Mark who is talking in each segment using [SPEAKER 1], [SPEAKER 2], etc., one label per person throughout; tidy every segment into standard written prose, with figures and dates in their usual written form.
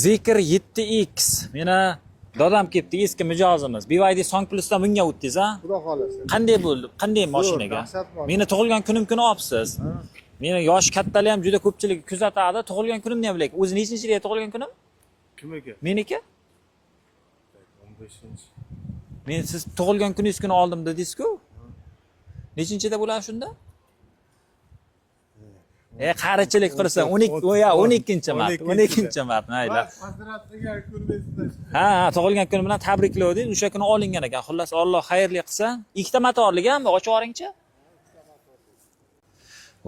[SPEAKER 1] Zikr 7X. Meni dadam kelibdi, eski mijozimiz. BYD Song Plusdan bunga o'tdingiz, ha?
[SPEAKER 2] Xudo xolasa.
[SPEAKER 1] Qanday bo'ldi? Qanday mashinaga?
[SPEAKER 2] dahshat mashina.
[SPEAKER 1] Meni tug'ilgan kunim kuni olibsiz. Meni yosh kattalar ham juda ko'pchilik kuzatadi. Tug'ilgan kunimni ham bilaylik. O'zi nechinchi yilda tug'ilgan kunim?
[SPEAKER 2] Kimniki?
[SPEAKER 1] Meniki?
[SPEAKER 2] 15-chi.
[SPEAKER 1] Men siz tug'ilgan kuningiz kuni oldim dedingiz-ku. Nechinchida bo'ladi shunda? Qarichilik qilsa 12-chi mart, 12-chi mart, mayli.
[SPEAKER 2] Hazratga ko'rmaysizlar.
[SPEAKER 1] Ha, tug'ilgan kuni bilan tabriklaydik. O'sha kuni olingan ekan. Xullas, Alloh xayrli qilsin. Ikkita motorligami? Ochib yuboringchi.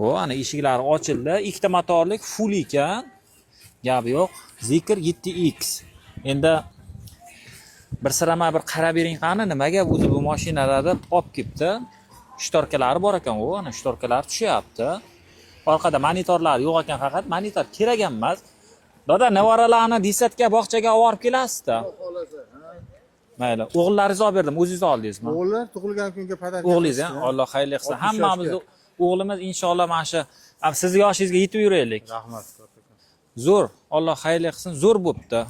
[SPEAKER 1] O, ana eshiklari ochildi. Ikkita motorlik full ekan. Gap yo'q. Zikr 7X. Endi bir sirama bir qarab bering qani, nimaga o'zi bu mashinalarda olib kelibdi. Shtorkalari bor ekan, o, ana shtorkalar tushyapti. Orqada monitorlar yo'q ekan, faqat monitor kerak emas. Dada, nevaralarni desatga bog'chaga olib borib kelasizda.
[SPEAKER 2] Xolasa.
[SPEAKER 1] Mayli, o'g'illaringizni olib berdim, o'zingiz oldingizmi?
[SPEAKER 2] O'g'illar tug'ilgan kunga padar.
[SPEAKER 1] O'g'lingiz ham, Alloh xayrli qilsin. Hammamiz o'g'limiz inshaalloh mana shu sizni yoshingizga yetib yuraylik.
[SPEAKER 2] Rahmat.
[SPEAKER 1] Zo'r, Alloh xayrli qilsin. Zo'r bo'pti.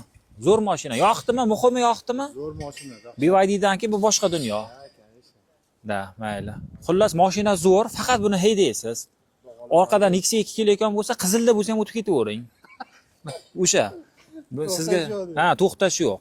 [SPEAKER 1] Zo'r mashina. Yoqdimi? Muhimi yoqdimi?
[SPEAKER 2] Zo'r mashina.
[SPEAKER 1] BYD'danki bu boshqa dunyo. Da, mayli. Xullas mashina zo'r, faqat buni haydaysiz. Orqadan Nexia 2 kelayotgan bo'lsa, qizilda bo'lsa ham o'tib ketavering. O'sha. Bu sizga to'xtash yo'q.